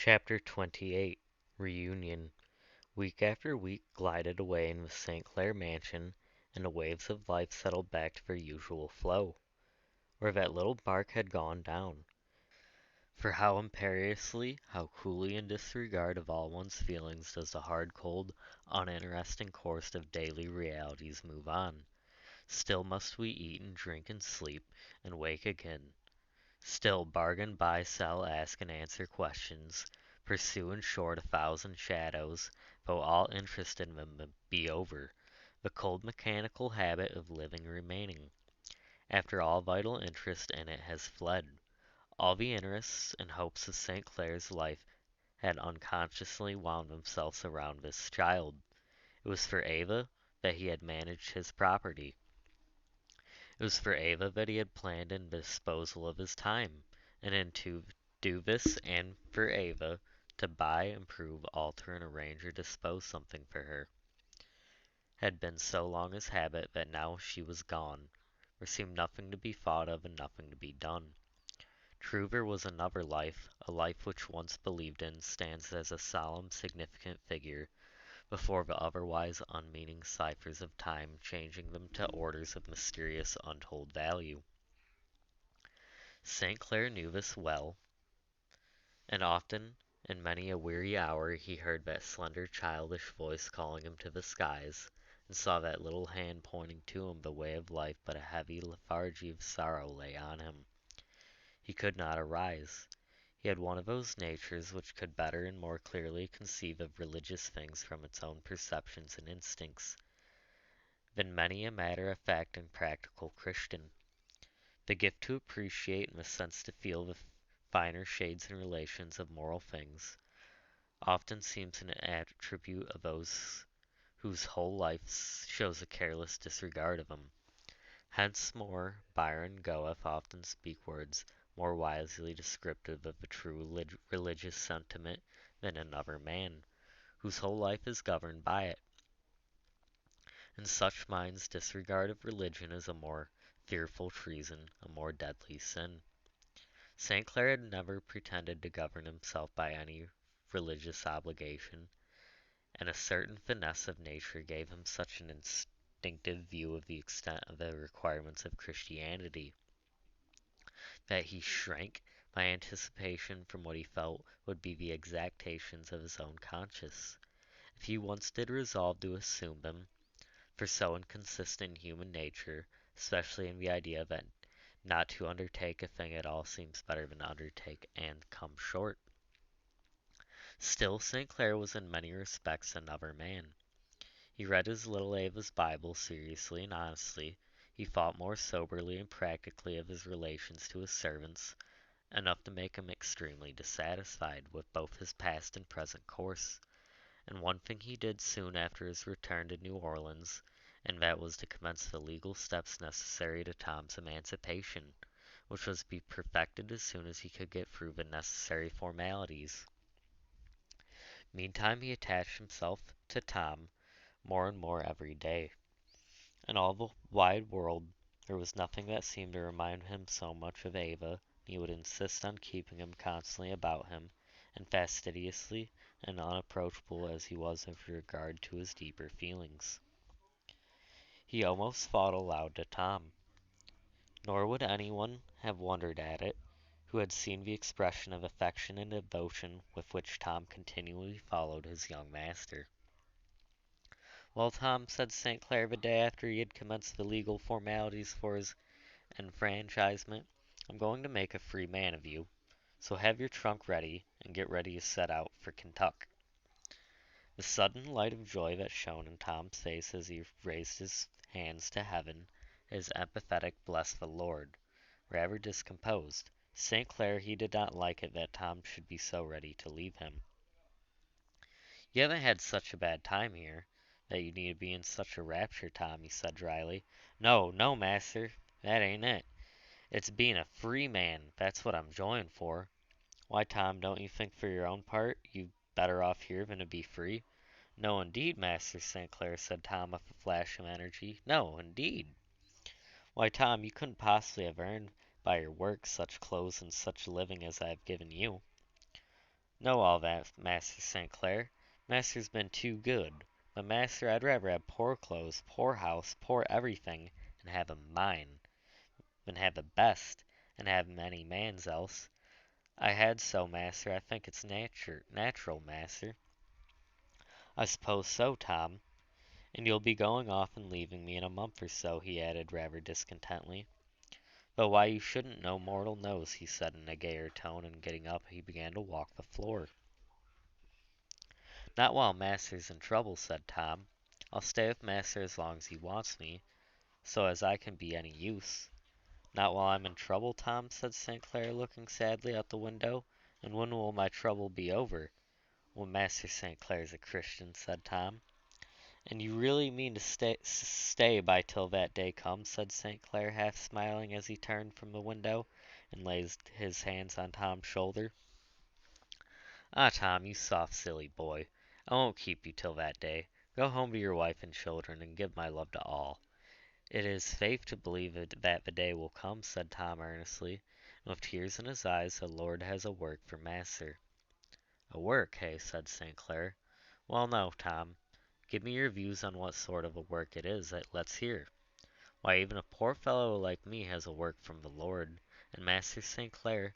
Chapter 28 Reunion Week after week glided away in the St. Clair mansion, and the waves of life settled back to their usual flow, where that little bark had gone down. For how imperiously, how coolly in disregard of all one's feelings does the hard, cold, uninteresting course of daily realities move on. Still must we eat and drink and sleep, and wake again. Still bargain, buy, sell, ask and answer questions, pursue in short 1,000 shadows, though all interest in them be over, the cold mechanical habit of living remaining, after all vital interest in it has fled. All the interests and hopes of St. Clair's life had unconsciously wound themselves around this child. It was for Ava that he had managed his property. It was for Ava that he had planned in the disposal of his time, and to do this and for Ava to buy, improve, alter, and arrange or dispose something for her, had been so long his habit that now she was gone, there seemed nothing to be thought of and nothing to be done. True, there was another life, a life which once believed in stands as a solemn, significant figure before the otherwise unmeaning ciphers of time, changing them to orders of mysterious, untold value. St. Clair knew this well, and often, in many a weary hour, he heard that slender, childish voice calling him to the skies, and saw that little hand pointing to him the way of life, but a heavy lethargy of sorrow lay on him. He could not arise. He had one of those natures which could better and more clearly conceive of religious things from its own perceptions and instincts than many a matter-of-fact and practical Christian. The gift to appreciate and the sense to feel the finer shades and relations of moral things often seems an attribute of those whose whole life shows a careless disregard of them. Hence more Byron goeth often speak words more wisely descriptive of a true religious sentiment than another man, whose whole life is governed by it. In such minds disregard of religion is a more fearful treason, a more deadly sin. St. Clair had never pretended to govern himself by any religious obligation, and a certain finesse of nature gave him such an instinctive view of the extent of the requirements of Christianity, that he shrank by anticipation from what he felt would be the exactions of his own conscience. If he once did resolve to assume them, for so inconsistent in human nature, especially in the idea that not to undertake a thing at all seems better than undertake and come short. Still, St. Clair was in many respects another man. He read his little Ava's Bible seriously and honestly. He thought more soberly and practically of his relations to his servants, enough to make him extremely dissatisfied with both his past and present course. And one thing he did soon after his return to New Orleans, and that was to commence the legal steps necessary to Tom's emancipation, which was to be perfected as soon as he could get through the necessary formalities. Meantime he attached himself to Tom more and more every day. In all the wide world there was nothing that seemed to remind him so much of Ava, and he would insist on keeping him constantly about him, and fastidiously and unapproachable as he was with regard to his deeper feelings. He almost thought aloud to Tom. Nor would anyone have wondered at it, who had seen the expression of affection and devotion with which Tom continually followed his young master. "Well, Tom," said St. Clair the day after he had commenced the legal formalities for his enfranchisement, "I'm going to make a free man of you, so have your trunk ready, and get ready to set out for Kentuck." The sudden light of joy that shone in Tom's face as he raised his hands to heaven, his emphatic "Bless the Lord," rather discomposed St. Clair. He did not like it that Tom should be so ready to leave him. "You haven't had such a bad time here, that you need to be in such a rapture, Tom," he said dryly. "No, no, master, that ain't it. It's being a free man, that's what I'm joying for. Why, Tom, don't you think for your own part you better off here than to be free?" "No, indeed, Master St. Clair," said Tom with a flash of energy. "No, indeed. Why, Tom, you couldn't possibly have earned by your work such clothes and such living as I have given you." Know all that, Master St. Clair. Master's been too good. But, Master, I'd rather have poor clothes, poor house, poor everything, and have 'em mine, than have the best, and have many man's else. I had so, Master. I think it's natural, Master. I suppose so, Tom. And you'll be going off and leaving me in a month or so, he added rather discontentedly. But why you shouldn't no mortal knows, he said in a gayer tone, and getting up he began to walk the floor. Not while Master's in trouble, said Tom. I'll stay with Master as long as he wants me, so as I can be any use. Not while I'm in trouble, Tom, said St. Clair, looking sadly out the window. And when will my trouble be over? When Master St. Clair's a Christian, said Tom. And you really mean to stay by till that day comes, said St. Clair, half smiling as he turned from the window and laid his hands on Tom's shoulder. Ah, Tom, you soft, silly boy. I won't keep you till that day. Go home to your wife and children, and give my love to all. It is faith to believe that the day will come, said Tom earnestly, and with tears in his eyes. The Lord has a work for Master. A work, hey? Said St. Clair. Well, no, Tom. Give me your views on what sort of a work it is. Let's hear. Why, even a poor fellow like me has a work from the Lord, and Master St. Clair,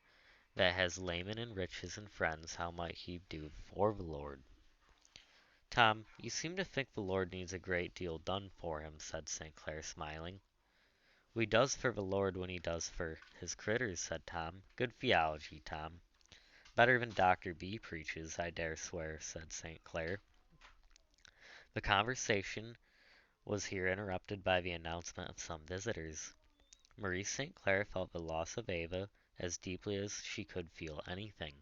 that has laymen and riches and friends, how might he do for the Lord? Tom, you seem to think the Lord needs a great deal done for him, said St. Clair, smiling. We does for the Lord when he does for his critters, said Tom. Good theology, Tom. Better than Dr. B preaches, I dare swear, said St. Clair. The conversation was here interrupted by the announcement of some visitors. Marie St. Clair felt the loss of Ava as deeply as she could feel anything,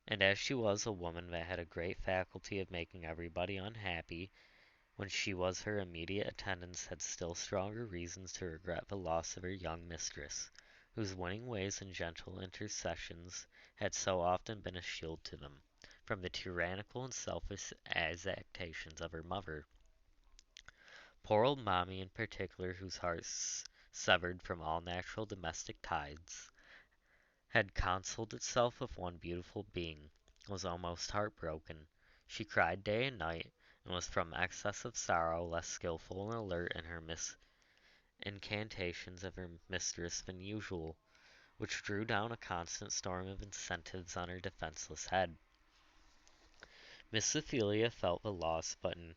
and as she was a woman that had a great faculty of making everybody unhappy, when she was her immediate attendants had still stronger reasons to regret the loss of her young mistress, whose winning ways and gentle intercessions had so often been a shield to them from the tyrannical and selfish exactions of her mother. Poor old Mommy in particular, whose heart, severed from all natural domestic ties, had consoled itself with one beautiful being, was almost heartbroken. She cried day and night, and was from excess of sorrow less skilful and alert in her incantations of her mistress than usual, which drew down a constant storm of incentives on her defenseless head. Miss Ophelia felt the loss, but in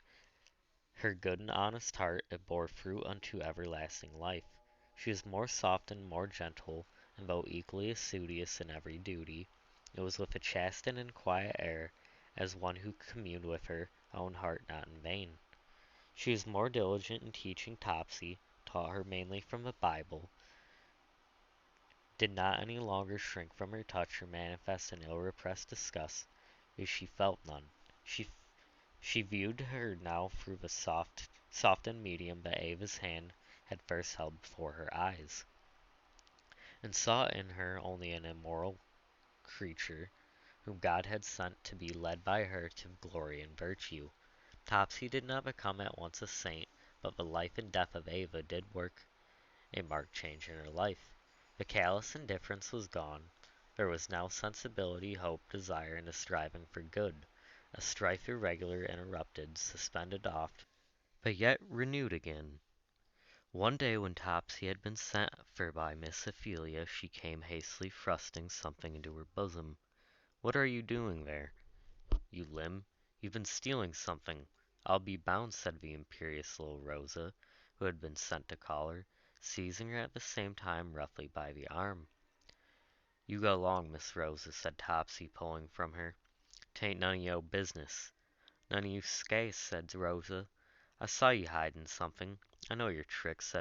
her good and honest heart it bore fruit unto everlasting life. She was more soft and more gentle, and though equally assiduous in every duty, it was with a chastened and quiet air, as one who communed with her own heart not in vain. She was more diligent in teaching Topsy, taught her mainly from the Bible, did not any longer shrink from her touch or manifest an ill-repressed disgust, because she felt none. She viewed her now through the softened medium that Ava's hand had first held before her eyes, and saw in her only an immoral creature, whom God had sent to be led by her to glory and virtue. Topsy did not become at once a saint, but the life and death of Ava did work a marked change in her life. The callous indifference was gone. There was now sensibility, hope, desire, and a striving for good, a strife irregular, interrupted, suspended oft, but yet renewed again. One day when Topsy had been sent for by Miss Ophelia, she came hastily thrusting something into her bosom. "What are you doing there, you limb? You've been stealing something, I'll be bound," said the imperious little Rosa, who had been sent to call her, seizing her at the same time roughly by the arm. "You go 'long, Miss Rosa," said Topsy, pulling from her. "'Tain't none o' yo' business." "None of you skase," said Rosa. "I saw you hiding something. I know your tricks,"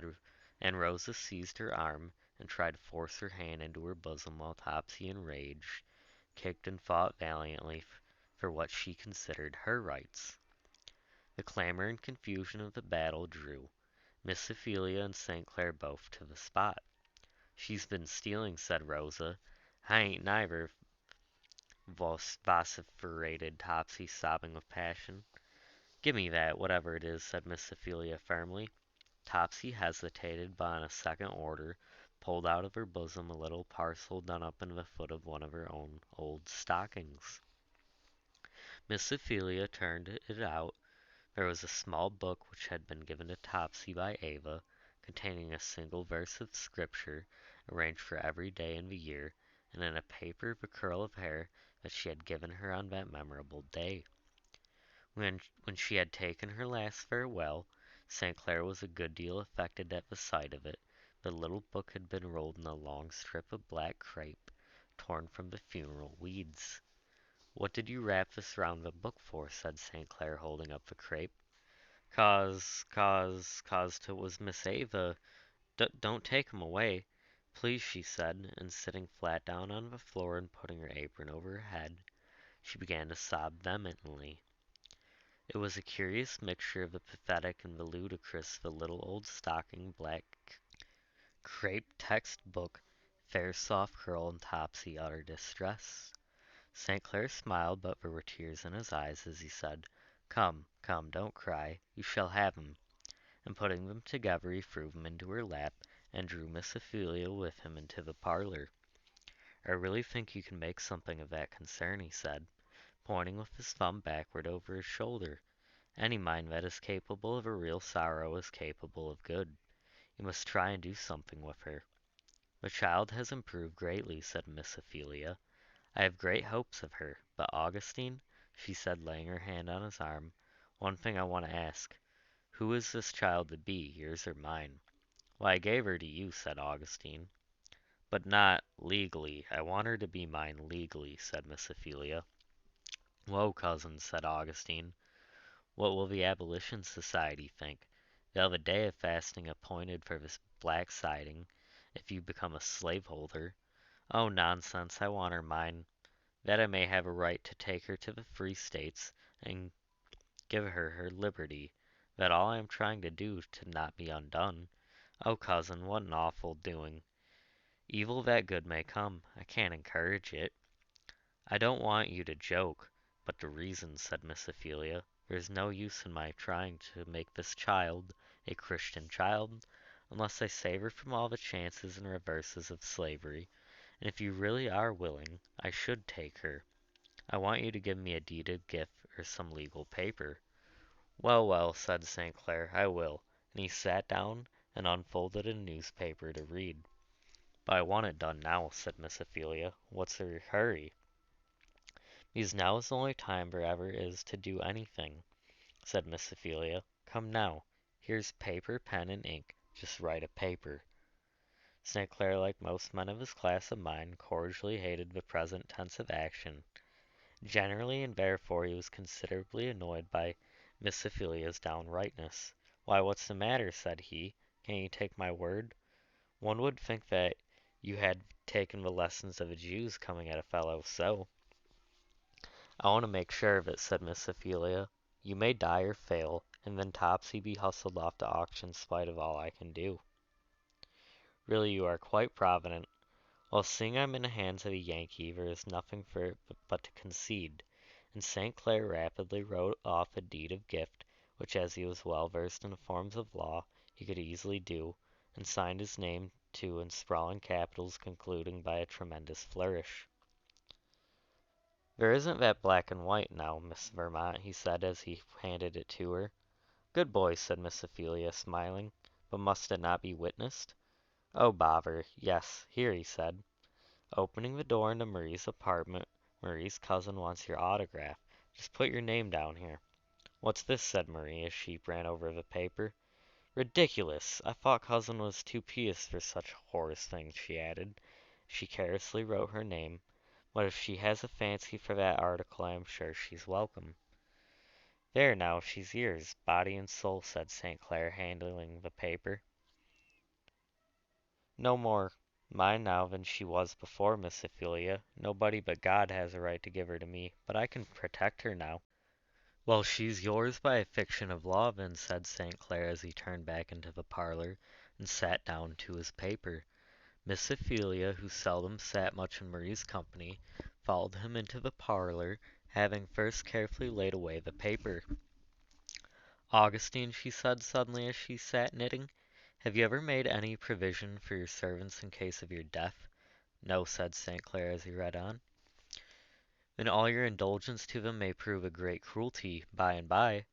and Rosa seized her arm and tried to force her hand into her bosom, while Topsy, enraged, kicked and fought valiantly for what she considered her rights. The clamor and confusion of the battle drew Miss Ophelia and St. Clair both to the spot. "She's been stealing," said Rosa. "I ain't neither," vociferated Topsy, sobbing with passion. "Give me that, whatever it is," said Miss Ophelia firmly. Topsy hesitated, but on a second order pulled out of her bosom a little parcel done up in the foot of one of her own old stockings. Miss Ophelia turned it out. There was a small book which had been given to Topsy by Ava, containing a single verse of Scripture, arranged for every day in the year, and in a paper the curl of hair that she had given her on that memorable day. When she had taken her last farewell, St. Clair was a good deal affected at the sight of it. The little book had been rolled in a long strip of black crepe, torn from the funeral weeds. "What did you wrap this round the book for?" said St. Clair, holding up the crepe. "'Cause 'twas Miss Ava. Don't take 'em away, please," she said, and sitting flat down on the floor and putting her apron over her head, she began to sob vehemently. It was a curious mixture of the pathetic and the ludicrous, the little old stocking black crepe text book, fair soft curl, and Topsy utter distress. St. Clair smiled, but there were tears in his eyes as he said, "Come, come, don't cry. You shall have 'em." And putting them together, he threw them into her lap, and drew Miss Ophelia with him into the parlor. "I really think you can make something of that concern," he said, pointing with his thumb backward over his shoulder. "Any mind that is capable of a real sorrow is capable of good. You must try and do something with her." "The child has improved greatly," said Miss Ophelia. "I have great hopes of her. But Augustine," she said, laying her hand on his arm, "one thing I want to ask. Who is this child to be, yours or mine?" "Why, I gave her to you," said Augustine. "But not legally. I want her to be mine legally," said Miss Ophelia. "Whoa, cousin," said Augustine. "What will the Abolition Society think? They'll have a day of fasting appointed for this black siding, if you become a slaveholder." "Oh, nonsense! I want her mine, that I may have a right to take her to the free states and give her her liberty. That all I am trying to do to not be undone. Oh, cousin, what an awful doing! Evil that good may come. I can't encourage it." "I don't want you to joke, but to reason," said Miss Ophelia. "There is no use in my trying to make this child a Christian child, unless I save her from all the chances and reverses of slavery. And if you really are willing, I should take her. I want you to give me a deed of gift or some legal paper." "Well, well," said St. Clair, "I will," and he sat down and unfolded a newspaper to read. "But I want it done now," said Miss Ophelia. "What's the hurry?" "Because now is the only time there ever is to do anything," said Miss Ophelia. "Come now, here's paper, pen, and ink. Just write a paper." St. Clair, like most men of his class of mind, cordially hated the present tense of action generally, and therefore he was considerably annoyed by Miss Ophelia's downrightness. "Why, what's the matter?" said he. "Can't you take my word? One would think that you had taken the lessons of the Jews, coming at a fellow so." "I want to make sure of it," said Miss Ophelia. "You may die or fail, and then Topsy be hustled off to auction spite of all I can do." "Really, you are quite provident. Well, seeing I'm in the hands of a Yankee, there is nothing for it but to concede," and St. Clair rapidly wrote off a deed of gift, which, as he was well versed in the forms of law, he could easily do, and signed his name to in sprawling capitals, concluding by a tremendous flourish. "There isn't that black and white now, Miss Vermont," he said as he handed it to her. "Good boy," said Miss Ophelia, smiling. "But must it not be witnessed?" "Oh, bother, yes. Here," he said, opening the door into Marie's apartment. "Marie's cousin wants your autograph. Just put your name down here." "What's this?" said Marie as she ran over the paper. "Ridiculous! I thought cousin was too pious for such horrid things," she added. She carelessly wrote her name. "But if she has a fancy for that article, I am sure she's welcome." "There now, she's yours, body and soul," said St. Clair, handling the paper. "No more mine now than she was before, Miss Ophelia. Nobody but God has a right to give her to me, but I can protect her now." "Well, she's yours by a fiction of law, then," said St. Clair as he turned back into the parlor and sat down to his paper. Miss Ophelia, who seldom sat much in Marie's company, followed him into the parlor, having first carefully laid away the paper. "Augustine," she said suddenly as she sat knitting, "have you ever made any provision for your servants in case of your death?" "No," said St. Clair as he read on. and all your indulgence to them may prove a great cruelty by and by.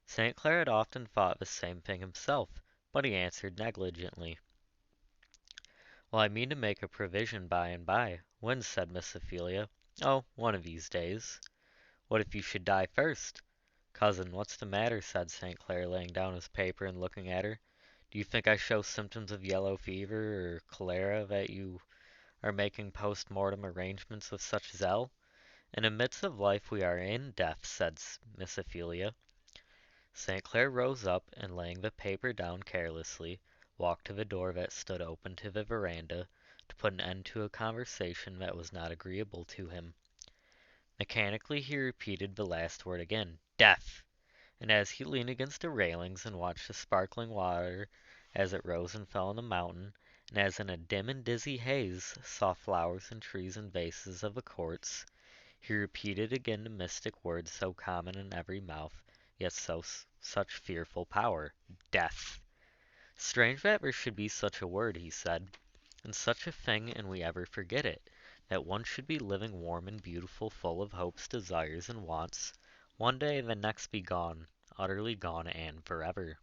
St. Clair had often thought the same thing himself, but he answered negligently. Well, I mean to make a provision by and by. When? Said Miss Ophelia. Oh, one of these days. What if you should die first? Cousin, what's the matter? Said St. Clair, laying down his paper and looking at her. Do you think I show symptoms of yellow fever or cholera that you are making post-mortem arrangements with such zeal? In the midst of life we are in death, said Miss Ophelia. St. Clair rose up, and laying the paper down carelessly, walked to the door that stood open to the veranda, to put an end to a conversation that was not agreeable to him. Mechanically he repeated the last word again, death! And as he leaned against the railings and watched the sparkling water as it rose and fell on the mountain, and as in a dim and dizzy haze saw flowers and trees and vases of the courts, he repeated again the mystic words so common in every mouth, yet such fearful power, death! Strange that there should be such a word, he said, and such a thing, and we ever forget it, that one should be living warm and beautiful, full of hopes, desires, and wants, one day, and the next be gone, utterly gone, and forever.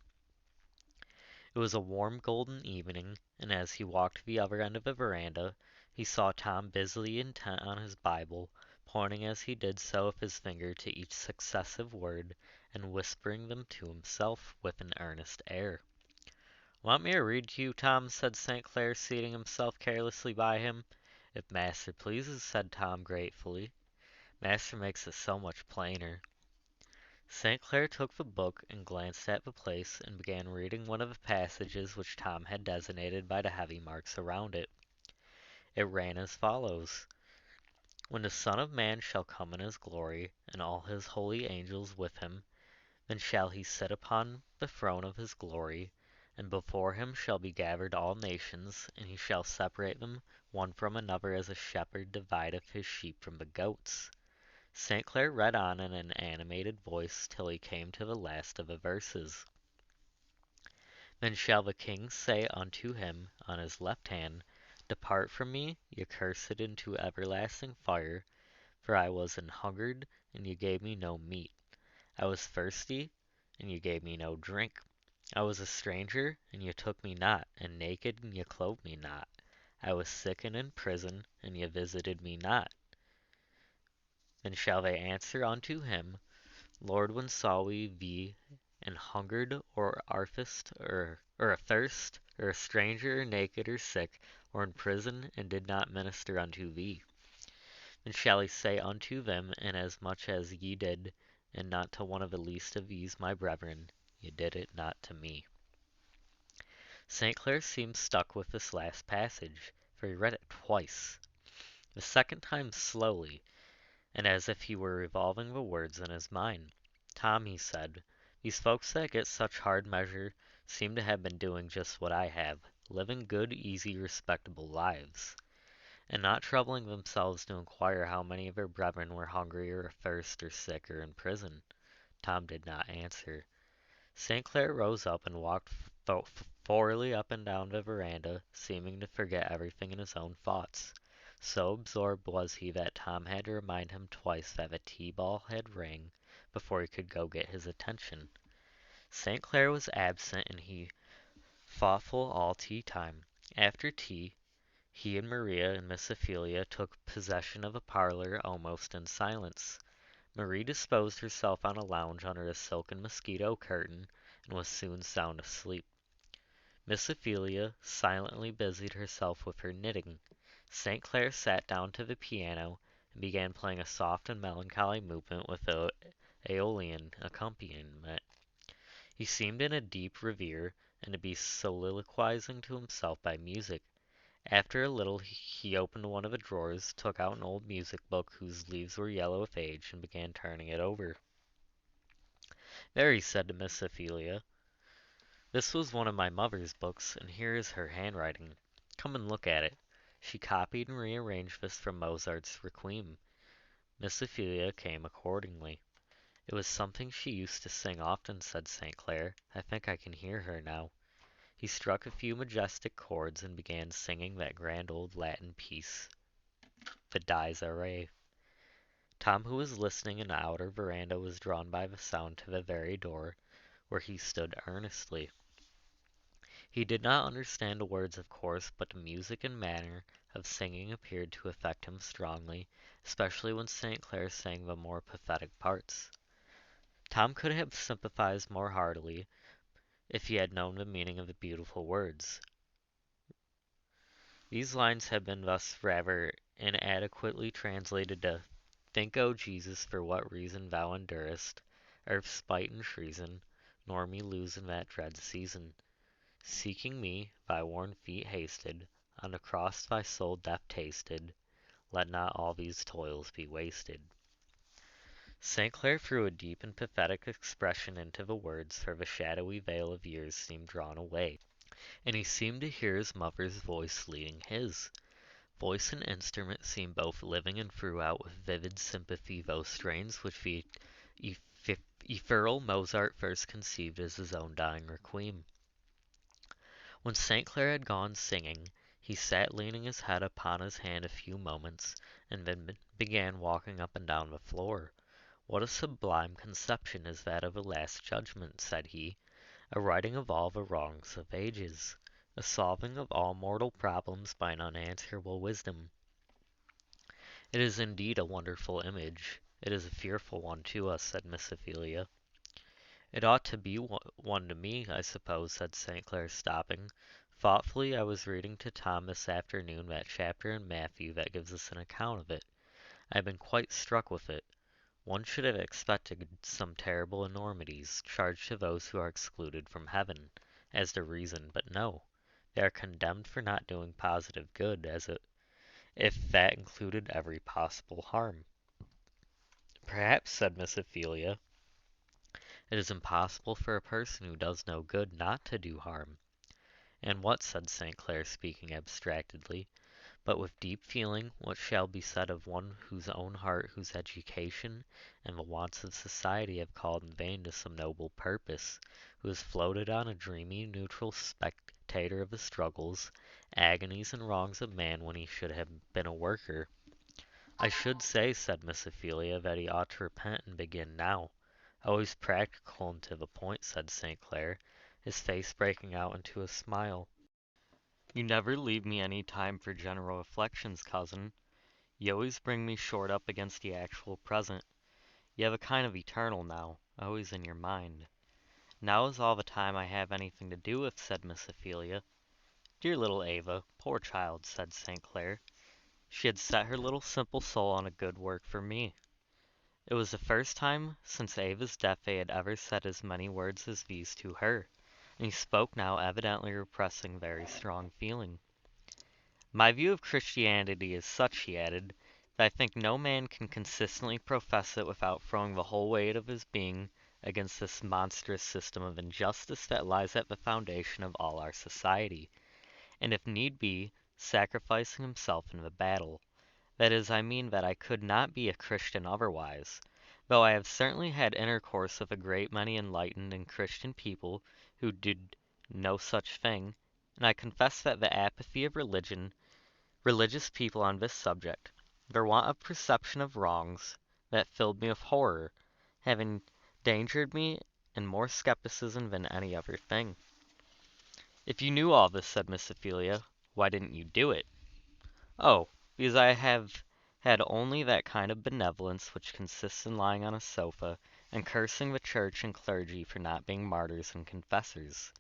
It was a warm golden evening, and as he walked to the other end of the veranda, he saw Tom busily intent on his Bible, pointing as he did so with his finger to each successive word, and whispering them to himself with an earnest air. Want me to read to you, Tom? Said St. Clair, seating himself carelessly by him. If master pleases, said Tom gratefully. Master makes it so much plainer. St. Clair took the book and glanced at the place and began reading one of the passages which Tom had designated by the heavy marks around it. It ran as follows: When the Son of Man shall come in his glory, and all his holy angels with him, then shall he sit upon the throne of his glory, and before him shall be gathered all nations, and he shall separate them one from another as a shepherd divideth his sheep from the goats. St. Clair read on in an animated voice till he came to the last of the verses. Then shall the king say unto him on his left hand, Depart from me, ye cursed, into everlasting fire, for I was an hungered, and ye gave me no meat. I was thirsty, and ye gave me no drink. I was a stranger, and ye took me not, and naked, and ye clothed me not. I was sick and in prison, and ye visited me not. Then shall they answer unto him, Lord, when saw we thee an hungered, or athirst, or a stranger, or naked, or sick, or in prison, and did not minister unto thee? Then shall he say unto them, Inasmuch as ye did, and not to one of the least of these my brethren, ye did it not to me. St. Clair seemed struck with this last passage, for he read it twice. The second time slowly, and as if he were revolving the words in his mind. Tom, he said, these folks that get such hard measure seem to have been doing just what I have, living good, easy, respectable lives, and not troubling themselves to inquire how many of their brethren were hungry or athirst or sick or in prison. Tom did not answer. St. Clair rose up and walked thoroughly up and down the veranda, seeming to forget everything in his own thoughts. So absorbed was he that Tom had to remind him twice that the tea-bell had rang before he could go get his attention. St. Clair was absent, and he thoughtful all tea time. After tea, he and Maria and Miss Ophelia took possession of a parlor almost in silence. Marie disposed herself on a lounge under a silken mosquito curtain, and was soon sound asleep. Miss Ophelia silently busied herself with her knitting. St. Clair sat down to the piano, and began playing a soft and melancholy movement with a Aeolian accompaniment. He seemed in a deep reverie, and to be soliloquizing to himself by music. After a little he opened one of the drawers, took out an old music book whose leaves were yellow with age, and began turning it over. There, he said to Miss Ophelia, this was one of my mother's books, and here is her handwriting. Come and look at it. She copied and rearranged this from Mozart's Requiem. Miss Ophelia came accordingly. It was something she used to sing often, said St. Clair. I think I can hear her now. He struck a few majestic chords and began singing that grand old Latin piece, the Dies Irae. Tom, who was listening in the outer veranda, was drawn by the sound to the very door, where he stood earnestly. He did not understand the words, of course, but the music and manner of singing appeared to affect him strongly, especially when St. Clair sang the more pathetic parts. Tom could have sympathized more heartily if he had known the meaning of the beautiful words. These lines have been thus rather inadequately translated to "Think, O Jesus, for what reason thou endurest Earth's spite and treason, nor me lose in that dread season. Seeking me, thy worn feet hasted, on the cross thy soul death tasted, let not all these toils be wasted." St. Clair threw a deep and pathetic expression into the words, for the shadowy veil of years seemed drawn away, and he seemed to hear his mother's voice leading his. Voice and instrument seemed both living and threw out with vivid sympathy those strains which the ethereal Mozart first conceived as his own dying requiem. When St. Clair had gone singing, he sat leaning his head upon his hand a few moments, and then began walking up and down the floor. "What a sublime conception is that of a last judgment," said he, "a righting of all the wrongs of ages, a solving of all mortal problems by an unanswerable wisdom." "It is indeed a wonderful image. It is a fearful one to us," said Miss Ophelia. "It ought to be one to me, I suppose," said St. Clair, stopping. "Thoughtfully I was reading to Tom this afternoon that chapter in Matthew that gives us an account of it. I have been quite struck with it. One should have expected some terrible enormities charged to those who are excluded from heaven, as the reason, but no. They are condemned for not doing positive good, as if that included every possible harm." "Perhaps," said Miss Ophelia, "it is impossible for a person who does no good not to do harm." "And what," said St. Clair, speaking abstractedly, "but with deep feeling, what shall be said of one whose own heart, whose education, and the wants of society have called in vain to some noble purpose, who has floated on a dreamy, neutral spectator of the struggles, agonies, and wrongs of man when he should have been a worker?" "I should say," said Miss Ophelia, "that he ought to repent and begin now." "Always practical and to the point," said St. Clair, his face breaking out into a smile. "You never leave me any time for general reflections, cousin. You always bring me short up against the actual present. You have a kind of eternal now, always in your mind." "Now is all the time I have anything to do with," said Miss Ophelia. "Dear little Ava, poor child," said St. Clair. "She had set her little simple soul on a good work for me." It was the first time since Ava's death they had ever said as many words as these to her, and he spoke now evidently repressing very strong feeling. "My view of Christianity is such," he added, "that I think no man can consistently profess it without throwing the whole weight of his being against this monstrous system of injustice that lies at the foundation of all our society, and if need be, sacrificing himself in the battle. That is, I mean that I could not be a Christian otherwise, though I have certainly had intercourse with a great many enlightened and Christian people who did no such thing, and I confess that the apathy of religious people on this subject, their want of perception of wrongs, that filled me with horror, have endangered me in more skepticism than any other thing." "If you knew all this," said Miss Ophelia, "why didn't you do it?" "Oh, because I have had only that kind of benevolence which consists in lying on a sofa and cursing the church and clergy for not being martyrs and confessors.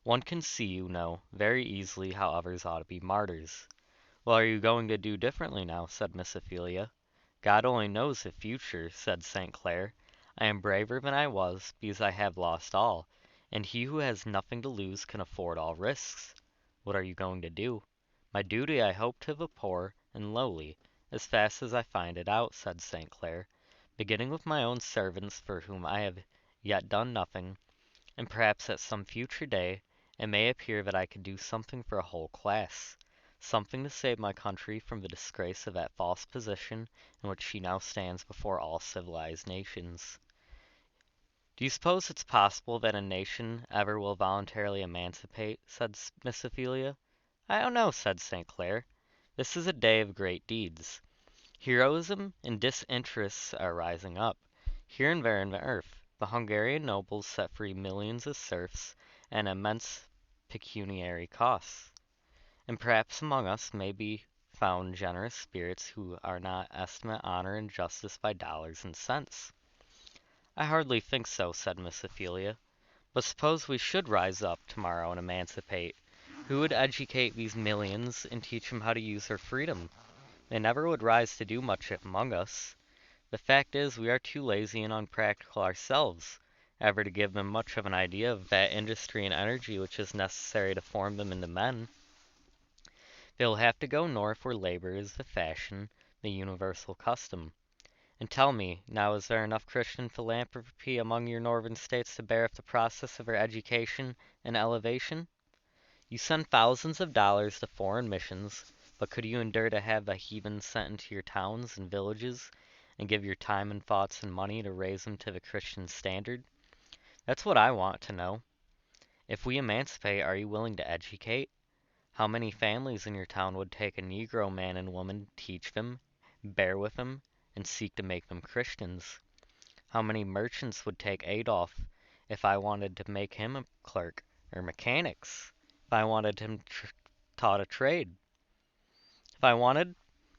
One can see, you know, very easily how others ought to be martyrs." "What are you going to do differently now?" said Miss Ophelia. "God only knows the future," said St. Clair. "I am braver than I was, because I have lost all, and he who has nothing to lose can afford all risks." "What are you going to do?" "My duty, I hope, to the poor and lowly, as fast as I find it out," said St. Clair, "beginning with my own servants, for whom I have yet done nothing, and perhaps at some future day it may appear that I could do something for a whole class, something to save my country from the disgrace of that false position in which she now stands before all civilized nations." "Do you suppose it's possible that a nation ever will voluntarily emancipate?" said Miss Ophelia. "I don't know," said St. Clair. "This is a day of great deeds. Heroism and disinterest are rising up. Here and there in the earth, the Hungarian nobles set free millions of serfs at immense pecuniary costs. And perhaps among us may be found generous spirits who are not estimate honor and justice by dollars and cents. I hardly think so, said Miss Ophelia. But suppose we should rise up tomorrow and emancipate. Who would educate these millions and teach them how to use their freedom? They never would rise to do much among us. The fact is, we are too lazy and unpractical ourselves ever to give them much of an idea of that industry and energy which is necessary to form them into men. They will have to go north where labor is the fashion, the universal custom. And tell me, now is there enough Christian philanthropy among your northern states to bear up the process of our education and elevation? You send thousands of dollars to foreign missions, but could you endure to have the heathen sent into your towns and villages, and give your time and thoughts and money to raise them to the Christian standard? That's what I want to know. If we emancipate, are you willing to educate? How many families in your town would take a Negro man and woman to teach them, bear with them, and seek to make them Christians? How many merchants would take Adolf if I wanted to make him a clerk, or mechanics, if I wanted him taught a trade? If I wanted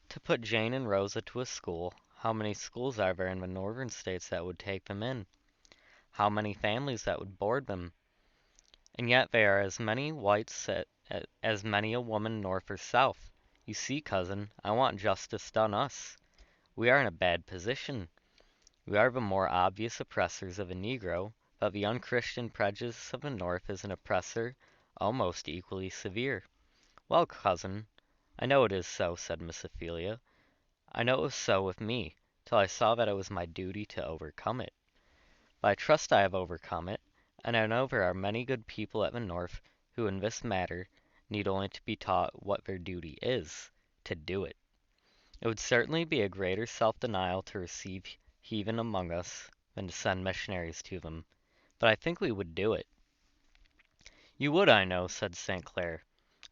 to put Jane and Rosa to a school, how many schools are there in the northern states that would take them in? How many families that would board them? And yet there are as many whites as many a woman north or south. You see, cousin, I want justice done us. We are in a bad position. We are the more obvious oppressors of a Negro, but the unchristian prejudice of the North is an oppressor almost equally severe. Well, cousin, I know it is so, said Miss Ophelia. I know it was so with me, till I saw that it was my duty to overcome it. But I trust I have overcome it, and I know there are many good people at the North who in this matter need only to be taught what their duty is, to do it. It would certainly be a greater self-denial to receive heathen among us than to send missionaries to them, but I think we would do it. You would, I know, said St. Clair.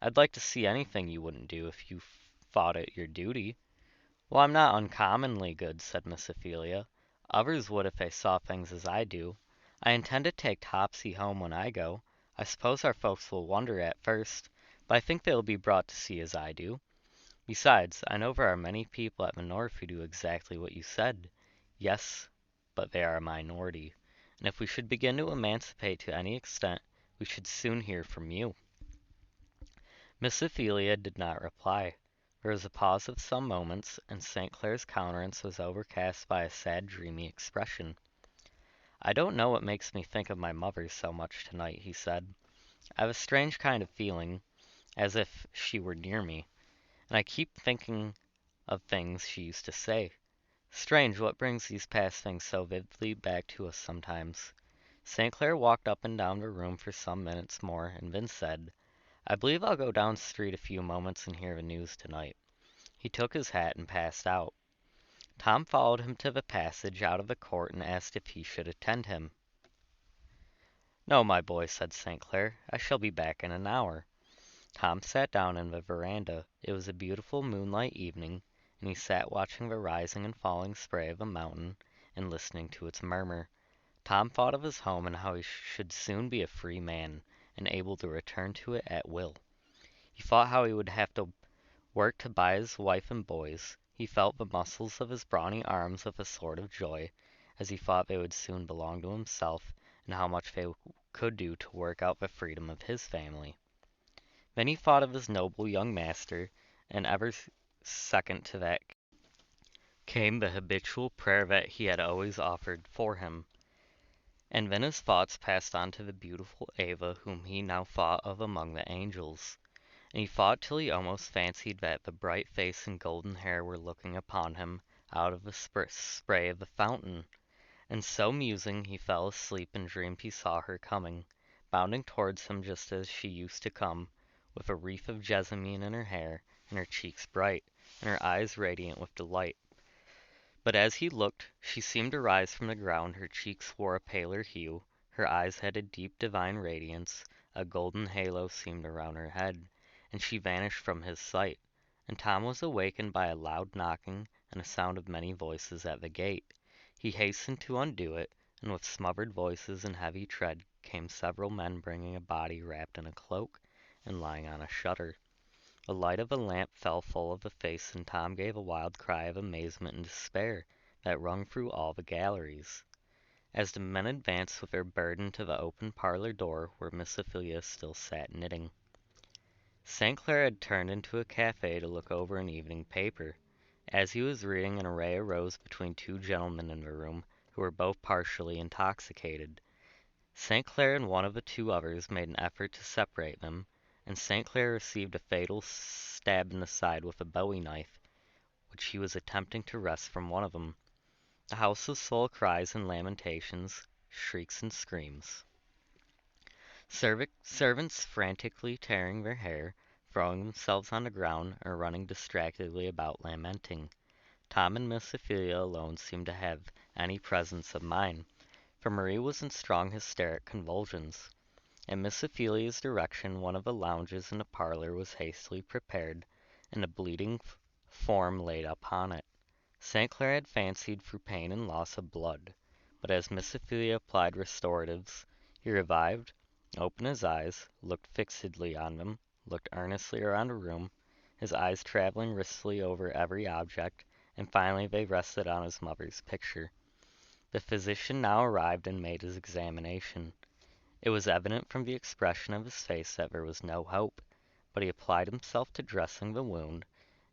I'd like to see anything you wouldn't do if you thought it your duty. Well, I'm not uncommonly good, said Miss Ophelia. Others would if they saw things as I do. I intend to take Topsy home when I go. I suppose our folks will wonder at first, but I think they'll be brought to see as I do. Besides, I know there are many people at the North who do exactly what you said. Yes, but they are a minority. And if we should begin to emancipate to any extent, we should soon hear from you. Miss Ophelia did not reply. There was a pause of some moments, and St. Clair's countenance was overcast by a sad, dreamy expression. I don't know what makes me think of my mother so much tonight, he said. I have a strange kind of feeling, as if she were near me, and I keep thinking of things she used to say. Strange what brings these past things so vividly back to us sometimes. St. Clair walked up and down the room for some minutes more, and then said, I believe I'll go down street a few moments and hear the news tonight. He took his hat and passed out. Tom followed him to the passage out of the court and asked if he should attend him. No, my boy, said St. Clair. I shall be back in an hour. Tom sat down in the veranda. It was a beautiful moonlight evening, and he sat watching the rising and falling spray of the mountain and listening to its murmur. Tom thought of his home and how he should soon be a free man and able to return to it at will. He thought how he would have to work to buy his wife and boys. He felt the muscles of his brawny arms with a sort of joy, as he thought they would soon belong to himself, and how much they could do to work out the freedom of his family. Then he thought of his noble young master, and ever second to that came the habitual prayer that he had always offered for him. And then his thoughts passed on to the beautiful Ava whom he now thought of among the angels. And he thought till he almost fancied that the bright face and golden hair were looking upon him out of the spray of the fountain. And so musing, he fell asleep and dreamed he saw her coming, bounding towards him just as she used to come, with a wreath of jessamine in her hair, and her cheeks bright, and her eyes radiant with delight. But as he looked, she seemed to rise from the ground, her cheeks wore a paler hue, her eyes had a deep divine radiance, a golden halo seemed around her head, and she vanished from his sight. And Tom was awakened by a loud knocking, and a sound of many voices at the gate. He hastened to undo it, and with smothered voices and heavy tread came several men bringing a body wrapped in a cloak and lying on a shutter. The light of a lamp fell full of the face, and Tom gave a wild cry of amazement and despair that rung through all the galleries. As the men advanced with their burden to the open parlor door where Miss Ophelia still sat knitting. St. Clair had turned into a cafe to look over an evening paper. As he was reading, an array arose between two gentlemen in the room, who were both partially intoxicated. St. Clair and one of the two others made an effort to separate them, and St. Clair received a fatal stab in the side with a bowie knife, which he was attempting to wrest from one of them. The house was full of cries and lamentations, shrieks and screams. Servants frantically tearing their hair, throwing themselves on the ground, or running distractedly about lamenting. Tom and Miss Ophelia alone seemed to have any presence of mind, for Marie was in strong hysteric convulsions. At Miss Ophelia's direction, one of the lounges in the parlor was hastily prepared, and a bleeding form laid upon it. St. Clair had fancied through pain and loss of blood, but as Miss Ophelia applied restoratives, he revived, opened his eyes, looked fixedly on them, looked earnestly around the room, his eyes traveling wistfully over every object, and finally they rested on his mother's picture. The physician now arrived and made his examination. It was evident from the expression of his face that there was no hope, but he applied himself to dressing the wound,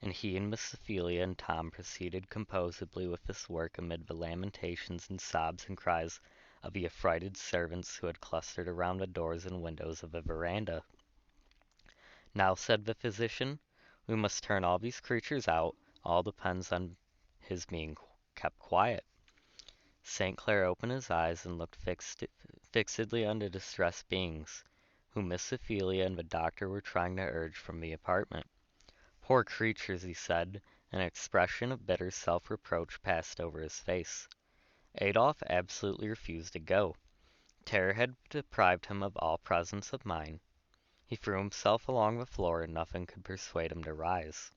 and he and Miss Ophelia and Tom proceeded composedly with this work amid the lamentations and sobs and cries of the affrighted servants who had clustered around the doors and windows of the veranda. "Now," said the physician, "we must turn all these creatures out. All depends on his being kept quiet." St. Clair opened his eyes and looked fixedly on the distressed beings, whom Miss Ophelia and the doctor were trying to urge from the apartment. "Poor creatures," he said, and an expression of bitter self-reproach passed over his face. Adolphe absolutely refused to go. Terror had deprived him of all presence of mind. He threw himself along the floor, and nothing could persuade him to rise.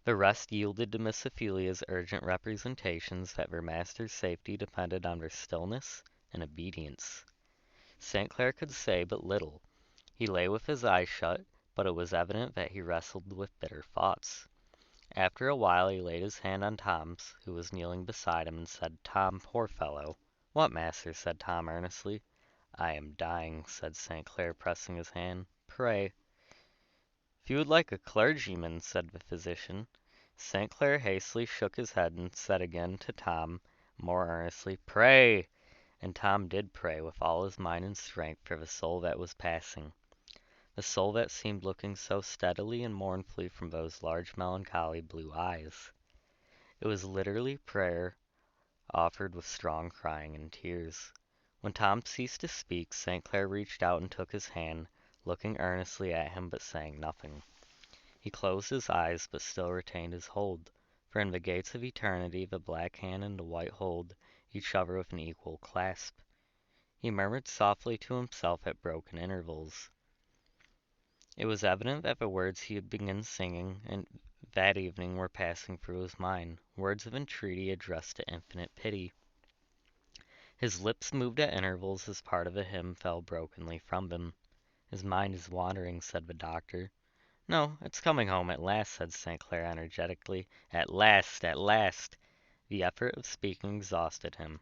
The rest yielded to Miss Ophelia's urgent representations that their master's safety depended on their stillness and obedience. St. Clair could say but little. He lay with his eyes shut, but it was evident that he wrestled with bitter thoughts. After a while he laid his hand on Tom's, who was kneeling beside him, and said, "Tom, poor fellow." "What, master?" said Tom earnestly. "I am dying," said St. Clair, pressing his hand. "Pray." "If you would like a clergyman," said the physician. St. Clair hastily shook his head and said again to Tom, more earnestly, "Pray!" And Tom did pray with all his mind and strength for the soul that was passing. The soul that seemed looking so steadily and mournfully from those large melancholy blue eyes. It was literally prayer offered with strong crying and tears. When Tom ceased to speak, St. Clair reached out and took his hand, looking earnestly at him but saying nothing. He closed his eyes but still retained his hold, for in the gates of eternity the black hand and the white hold each other with an equal clasp. He murmured softly to himself at broken intervals. It was evident that the words he had begun singing that evening were passing through his mind, words of entreaty addressed to infinite pity. His lips moved at intervals as part of a hymn fell brokenly from him. "His mind is wandering," said the doctor. "No, it's coming home at last," said St. Clair energetically. "At last! At last!" The effort of speaking exhausted him.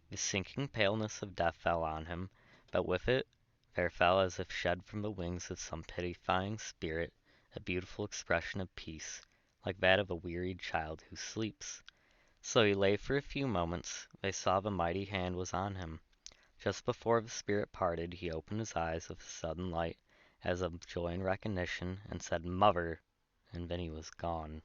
The sinking paleness of death fell on him, but with it there fell, as if shed from the wings of some pitifying spirit, a beautiful expression of peace, like that of a wearied child who sleeps. So he lay for a few moments. They saw the mighty hand was on him. Just before the spirit parted, he opened his eyes with a sudden light, as of joy and recognition, and said, "Mother!" and then he was gone.